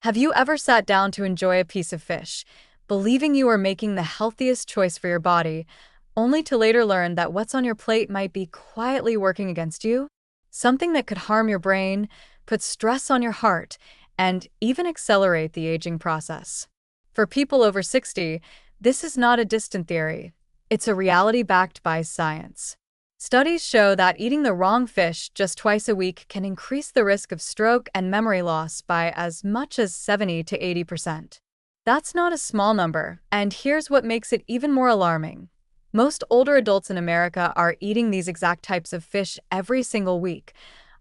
Have you ever sat down to enjoy a piece of fish, believing you are making the healthiest choice for your body, only to later learn that what's on your plate might be quietly working against you? Something that could harm your brain, put stress on your heart, and even accelerate the aging process. For people over 60, this is not a distant theory. It's a reality backed by science. Studies show that eating the wrong fish just twice a week can increase the risk of stroke and memory loss by as much as 70 to 80%. That's not a small number, and here's what makes it even more alarming. Most older adults in America are eating these exact types of fish every single week,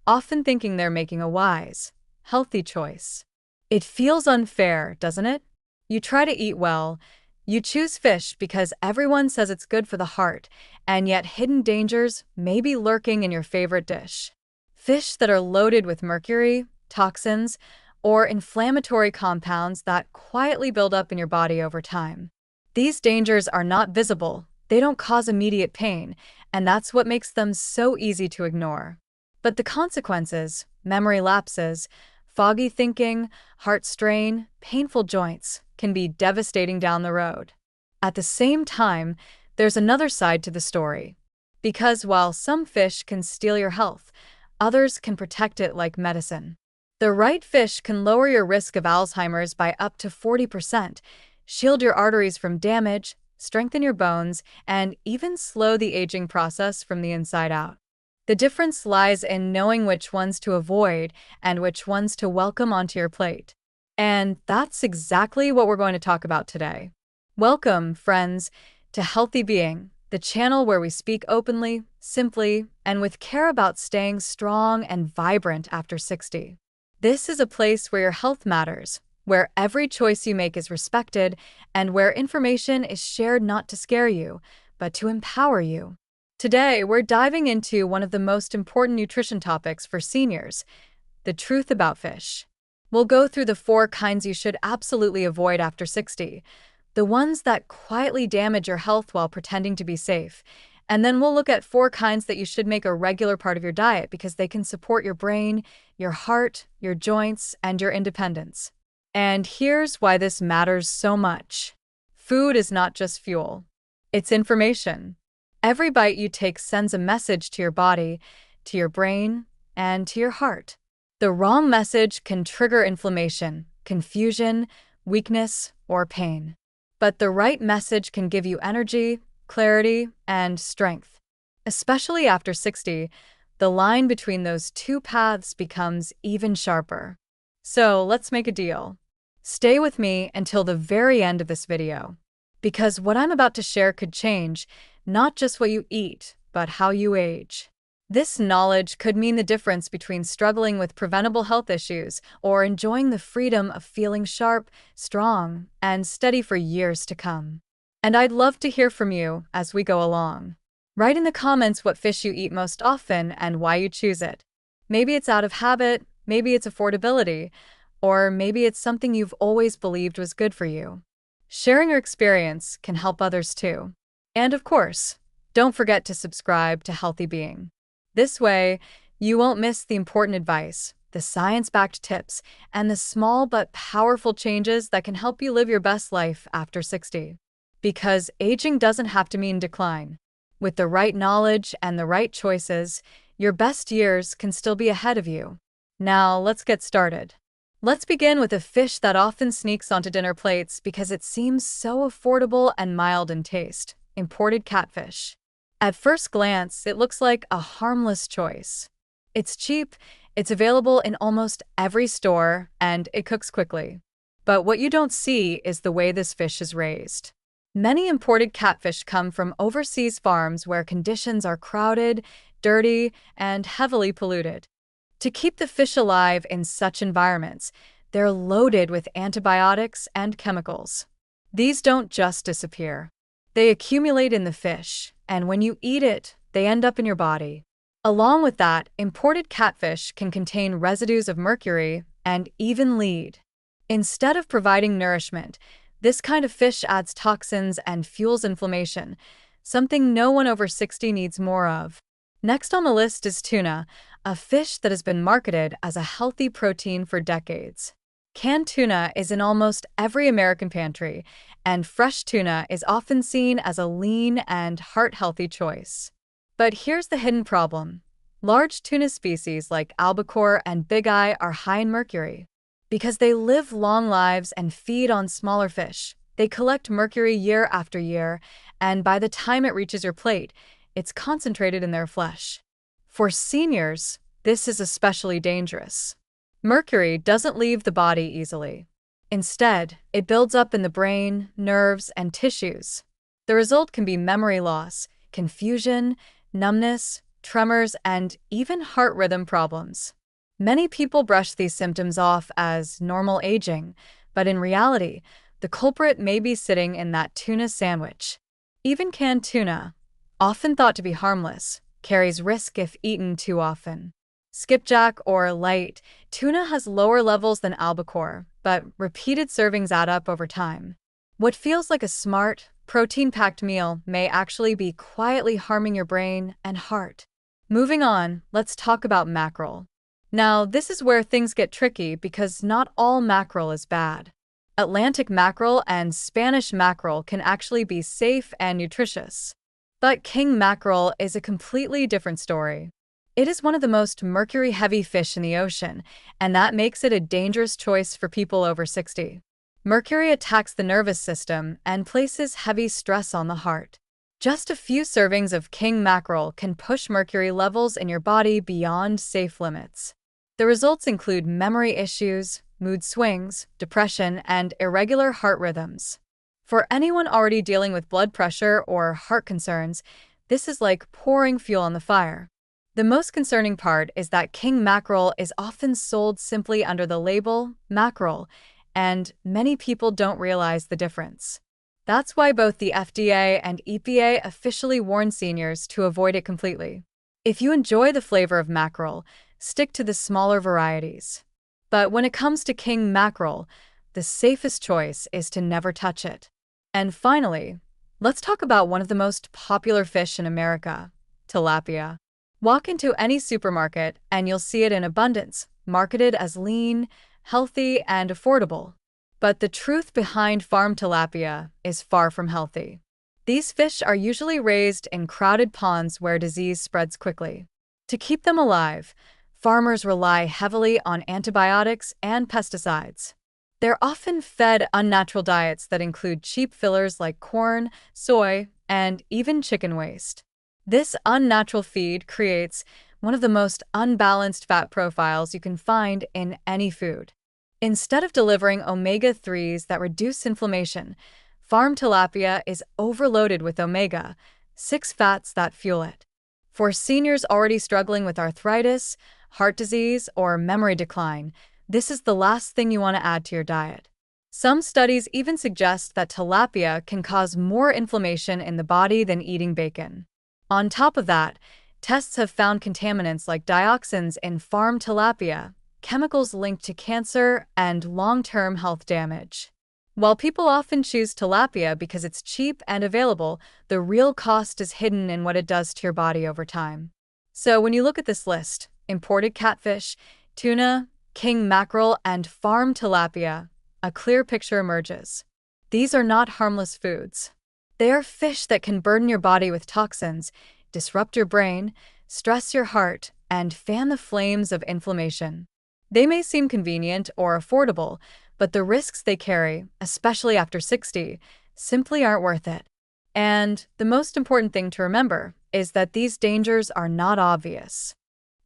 often thinking they're making a wise, healthy choice. It feels unfair, doesn't it? You try to eat well, you choose fish because everyone says it's good for the heart, and yet hidden dangers may be lurking in your favorite dish. Fish that are loaded with mercury, toxins, or inflammatory compounds that quietly build up in your body over time. These dangers are not visible, they don't cause immediate pain, and that's what makes them so easy to ignore. But the consequences, memory lapses, foggy thinking, heart strain, painful joints, can be devastating down the road. At the same time, there's another side to the story. Because while some fish can steal your health, others can protect it like medicine. The right fish can lower your risk of Alzheimer's by up to 40%, shield your arteries from damage, strengthen your bones, and even slow the aging process from the inside out. The difference lies in knowing which ones to avoid and which ones to welcome onto your plate. And that's exactly what we're going to talk about today. Welcome, friends, to Healthy Being, the channel where we speak openly, simply, and with care about staying strong and vibrant after 60. This is a place where your health matters, where every choice you make is respected, and where information is shared not to scare you, but to empower you. Today, we're diving into one of the most important nutrition topics for seniors, the truth about fish. We'll go through the 4 kinds you should absolutely avoid after 60, the ones that quietly damage your health while pretending to be safe, and then we'll look at 4 kinds that you should make a regular part of your diet because they can support your brain, your heart, your joints, and your independence. And here's why this matters so much. Food is not just fuel. It's information. Every bite you take sends a message to your body, to your brain, and to your heart. The wrong message can trigger inflammation, confusion, weakness, or pain. But the right message can give you energy, clarity, and strength. Especially after 60, the line between those 2 paths becomes even sharper. So let's make a deal. Stay with me until the very end of this video, because what I'm about to share could change not just what you eat, but how you age. This knowledge could mean the difference between struggling with preventable health issues or enjoying the freedom of feeling sharp, strong, and steady for years to come. And I'd love to hear from you as we go along. Write in the comments what fish you eat most often and why you choose it. Maybe it's out of habit, maybe it's affordability, or maybe it's something you've always believed was good for you. Sharing your experience can help others too. And of course, don't forget to subscribe to Healthy Being. This way, you won't miss the important advice, the science-backed tips, and the small but powerful changes that can help you live your best life after 60. Because aging doesn't have to mean decline. With the right knowledge and the right choices, your best years can still be ahead of you. Now, let's get started. Let's begin with a fish that often sneaks onto dinner plates because it seems so affordable and mild in taste: imported catfish. At first glance, it looks like a harmless choice. It's cheap, it's available in almost every store, and it cooks quickly. But what you don't see is the way this fish is raised. Many imported catfish come from overseas farms where conditions are crowded, dirty, and heavily polluted. To keep the fish alive in such environments, they're loaded with antibiotics and chemicals. These don't just disappear. They accumulate in the fish, and when you eat it, they end up in your body. Along with that, imported catfish can contain residues of mercury and even lead. Instead of providing nourishment, this kind of fish adds toxins and fuels inflammation, something no one over 60 needs more of. Next on the list is tuna, a fish that has been marketed as a healthy protein for decades. Canned tuna is in almost every American pantry, and fresh tuna is often seen as a lean and heart-healthy choice. But here's the hidden problem. Large tuna species like albacore and big eye are high in mercury. Because they live long lives and feed on smaller fish, they collect mercury year after year, and by the time it reaches your plate, it's concentrated in their flesh. For seniors, this is especially dangerous. Mercury doesn't leave the body easily. Instead, it builds up in the brain, nerves, and tissues. The result can be memory loss, confusion, numbness, tremors, and even heart rhythm problems. Many people brush these symptoms off as normal aging, but in reality, the culprit may be sitting in that tuna sandwich. Even canned tuna, often thought to be harmless, carries risk if eaten too often. Skipjack or light tuna has lower levels than albacore, but repeated servings add up over time. What feels like a smart, protein-packed meal may actually be quietly harming your brain and heart. Moving on, let's talk about mackerel. Now, this is where things get tricky because not all mackerel is bad. Atlantic mackerel and Spanish mackerel can actually be safe and nutritious. But king mackerel is a completely different story. It is one of the most mercury-heavy fish in the ocean, and that makes it a dangerous choice for people over 60. Mercury attacks the nervous system and places heavy stress on the heart. Just a few servings of king mackerel can push mercury levels in your body beyond safe limits. The results include memory issues, mood swings, depression, and irregular heart rhythms. For anyone already dealing with blood pressure or heart concerns, this is like pouring fuel on the fire. The most concerning part is that king mackerel is often sold simply under the label mackerel, and many people don't realize the difference. That's why both the FDA and EPA officially warn seniors to avoid it completely. If you enjoy the flavor of mackerel, stick to the smaller varieties. But when it comes to king mackerel, the safest choice is to never touch it. And finally, let's talk about one of the most popular fish in America, tilapia. Walk into any supermarket and you'll see it in abundance, marketed as lean, healthy, and affordable. But the truth behind farm tilapia is far from healthy. These fish are usually raised in crowded ponds where disease spreads quickly. To keep them alive, farmers rely heavily on antibiotics and pesticides. They're often fed unnatural diets that include cheap fillers like corn, soy, and even chicken waste. This unnatural feed creates one of the most unbalanced fat profiles you can find in any food. Instead of delivering omega-3s that reduce inflammation, farm tilapia is overloaded with omega-6 fats that fuel it. For seniors already struggling with arthritis, heart disease, or memory decline, this is the last thing you want to add to your diet. Some studies even suggest that tilapia can cause more inflammation in the body than eating bacon. On top of that, tests have found contaminants like dioxins in farm tilapia, chemicals linked to cancer and long-term health damage. While people often choose tilapia because it's cheap and available, the real cost is hidden in what it does to your body over time. So when you look at this list, imported catfish, tuna, king mackerel, and farm tilapia, a clear picture emerges. These are not harmless foods. They are fish that can burden your body with toxins, disrupt your brain, stress your heart, and fan the flames of inflammation. They may seem convenient or affordable, but the risks they carry, especially after 60, simply aren't worth it. And the most important thing to remember is that these dangers are not obvious.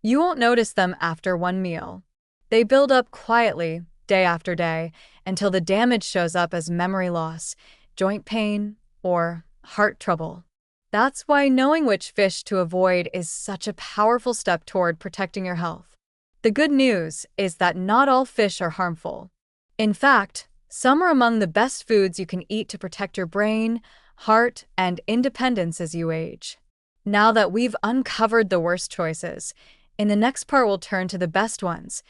You won't notice them after one meal. They build up quietly, day after day, until the damage shows up as memory loss, joint pain, or heart trouble. That's why knowing which fish to avoid is such a powerful step toward protecting your health. The good news is that not all fish are harmful. In fact, some are among the best foods you can eat to protect your brain, heart, and independence as you age. Now that we've uncovered the worst choices, in the next part we'll turn to the best ones,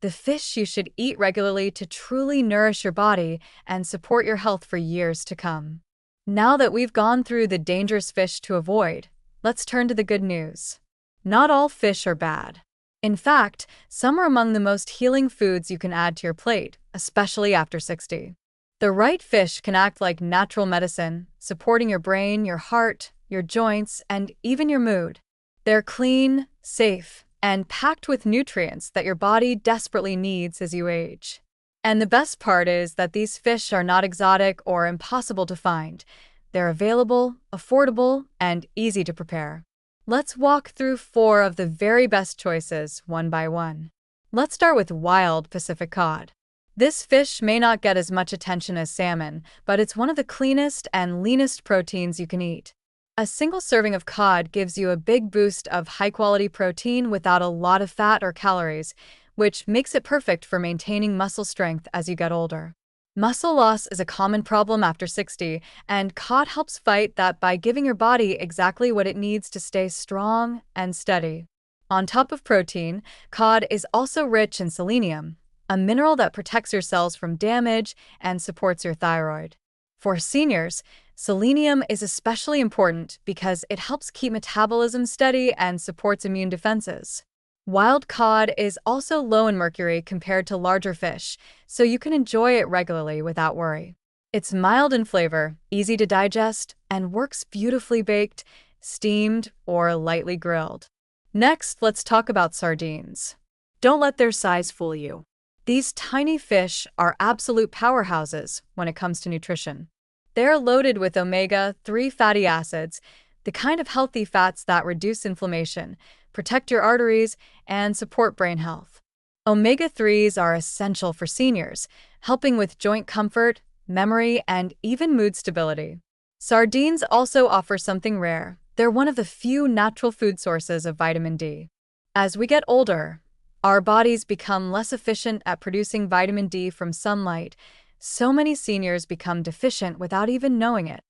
the fish you should eat regularly to truly nourish your body and support your health for years to come. Now that we've gone through the dangerous fish to avoid, let's turn to the good news. Not all fish are bad. In fact, some are among the most healing foods you can add to your plate, especially after 60. The right fish can act like natural medicine, supporting your brain, your heart, your joints, and even your mood. They're clean, safe, and packed with nutrients that your body desperately needs as you age. And the best part is that these fish are not exotic or impossible to find. They're available, affordable, and easy to prepare. Let's walk through 4 of the very best choices one by one. Let's start with wild Pacific cod. This fish may not get as much attention as salmon, but it's one of the cleanest and leanest proteins you can eat. A single serving of cod gives you a big boost of high-quality protein without a lot of fat or calories, which makes it perfect for maintaining muscle strength as you get older. Muscle loss is a common problem after 60, and cod helps fight that by giving your body exactly what it needs to stay strong and steady. On top of protein, cod is also rich in selenium, a mineral that protects your cells from damage and supports your thyroid. For seniors, selenium is especially important because it helps keep metabolism steady and supports immune defenses. Wild cod is also low in mercury compared to larger fish, so you can enjoy it regularly without worry. It's mild in flavor, easy to digest, and works beautifully baked, steamed, or lightly grilled. Next, let's talk about sardines. Don't let their size fool you. These tiny fish are absolute powerhouses when it comes to nutrition. They're loaded with omega-3 fatty acids, the kind of healthy fats that reduce inflammation, protect your arteries, and support brain health. Omega-3s are essential for seniors, helping with joint comfort, memory, and even mood stability. Sardines also offer something rare. They're one of the few natural food sources of vitamin D. As we get older, our bodies become less efficient at producing vitamin D from sunlight. So many seniors become deficient without even knowing it.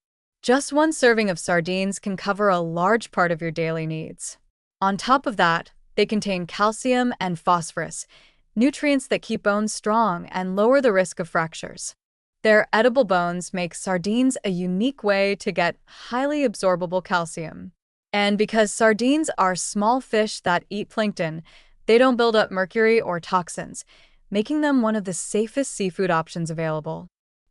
Just one serving of sardines can cover a large part of your daily needs. On top of that, they contain calcium and phosphorus, nutrients that keep bones strong and lower the risk of fractures. Their edible bones make sardines a unique way to get highly absorbable calcium. And because sardines are small fish that eat plankton, they don't build up mercury or toxins, making them one of the safest seafood options available.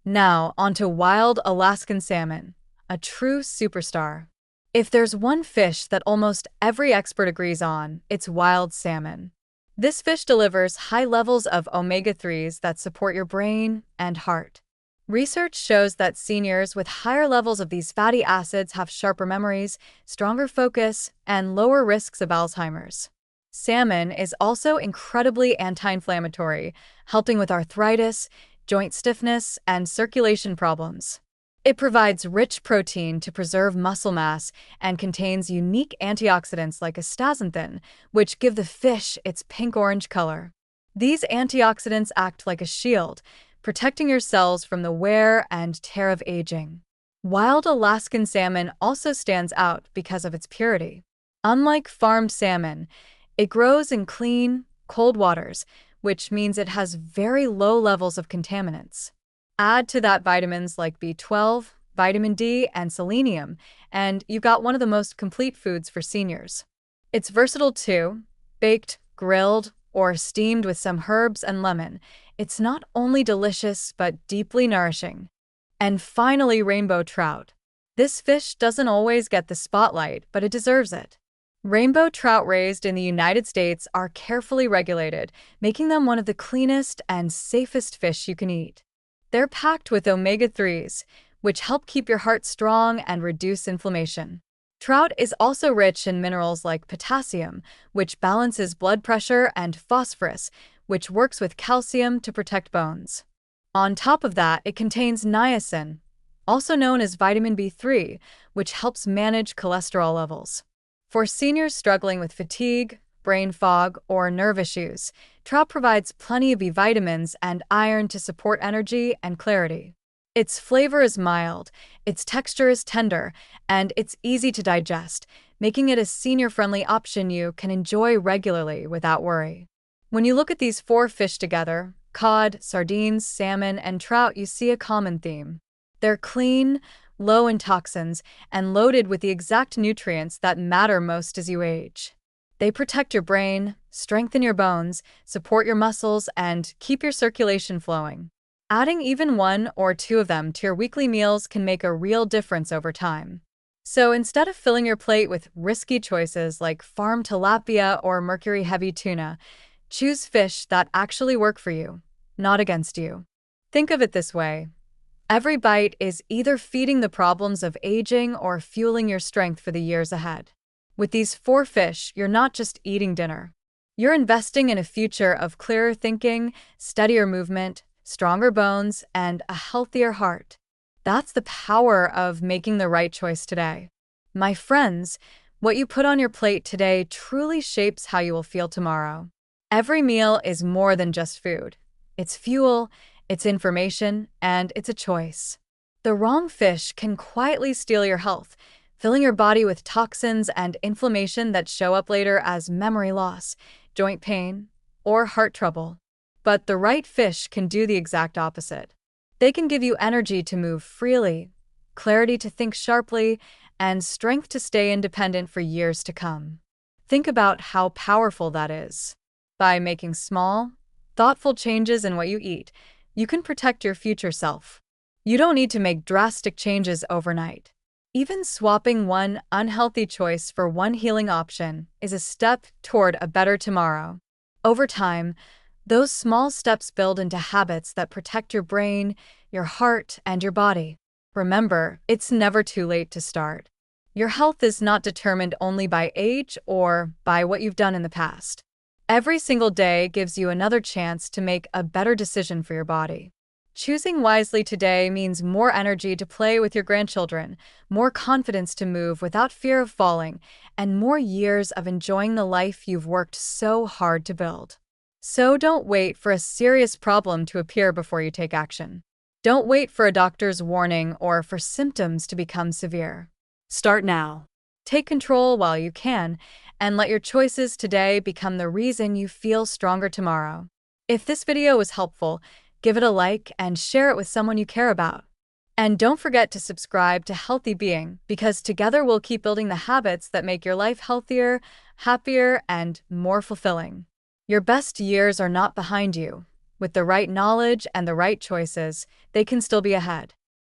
Now, onto wild Alaskan salmon, a true superstar. If there's one fish that almost every expert agrees on, it's wild salmon. This fish delivers high levels of omega-3s that support your brain and heart. Research shows that seniors with higher levels of these fatty acids have sharper memories, stronger focus, and lower risks of Alzheimer's. Salmon is also incredibly anti-inflammatory, helping with arthritis, joint stiffness, and circulation problems. It provides rich protein to preserve muscle mass and contains unique antioxidants like astaxanthin, which give the fish its pink-orange color. These antioxidants act like a shield, protecting your cells from the wear and tear of aging. Wild Alaskan salmon also stands out because of its purity. Unlike farmed salmon, it grows in clean, cold waters, which means it has very low levels of contaminants. Add to that vitamins like B12, vitamin D, and selenium, and you've got one of the most complete foods for seniors. It's versatile too, baked, grilled, or steamed with some herbs and lemon. It's not only delicious, but deeply nourishing. And finally, rainbow trout. This fish doesn't always get the spotlight, but it deserves it. Rainbow trout raised in the United States are carefully regulated, making them one of the cleanest and safest fish you can eat. They're packed with omega-3s, which help keep your heart strong and reduce inflammation. Trout is also rich in minerals like potassium, which balances blood pressure, and phosphorus, which works with calcium to protect bones. On top of that, it contains niacin, also known as vitamin B3, which helps manage cholesterol levels. For seniors struggling with fatigue, brain fog, or nerve issues, trout provides plenty of B vitamins and iron to support energy and clarity. Its flavor is mild, its texture is tender, and it's easy to digest, making it a senior-friendly option you can enjoy regularly without worry. When you look at these 4 fish together, cod, sardines, salmon, and trout, you see a common theme. They're clean, low in toxins, and loaded with the exact nutrients that matter most as you age. They protect your brain, strengthen your bones, support your muscles, and keep your circulation flowing. Adding even one or two of them to your weekly meals can make a real difference over time. So instead of filling your plate with risky choices like farm tilapia or mercury-heavy tuna, choose fish that actually work for you, not against you. Think of it this way. Every bite is either feeding the problems of aging or fueling your strength for the years ahead. With these 4 fish, you're not just eating dinner. You're investing in a future of clearer thinking, steadier movement, stronger bones, and a healthier heart. That's the power of making the right choice today. My friends, what you put on your plate today truly shapes how you will feel tomorrow. Every meal is more than just food. It's fuel, it's information, and it's a choice. The wrong fish can quietly steal your health, filling your body with toxins and inflammation that show up later as memory loss, joint pain, or heart trouble. But the right fish can do the exact opposite. They can give you energy to move freely, clarity to think sharply, and strength to stay independent for years to come. Think about how powerful that is. By making small, thoughtful changes in what you eat, you can protect your future self. You don't need to make drastic changes overnight. Even swapping one unhealthy choice for one healing option is a step toward a better tomorrow. Over time, those small steps build into habits that protect your brain, your heart, and your body. Remember, it's never too late to start. Your health is not determined only by age or by what you've done in the past. Every single day gives you another chance to make a better decision for your body. Choosing wisely today means more energy to play with your grandchildren, more confidence to move without fear of falling, and more years of enjoying the life you've worked so hard to build. So don't wait for a serious problem to appear before you take action. Don't wait for a doctor's warning or for symptoms to become severe. Start now. Take control while you can, and let your choices today become the reason you feel stronger tomorrow. If this video was helpful, give it a like and share it with someone you care about. And don't forget to subscribe to Healthy Being, because together we'll keep building the habits that make your life healthier, happier, and more fulfilling. Your best years are not behind you. With the right knowledge and the right choices, they can still be ahead.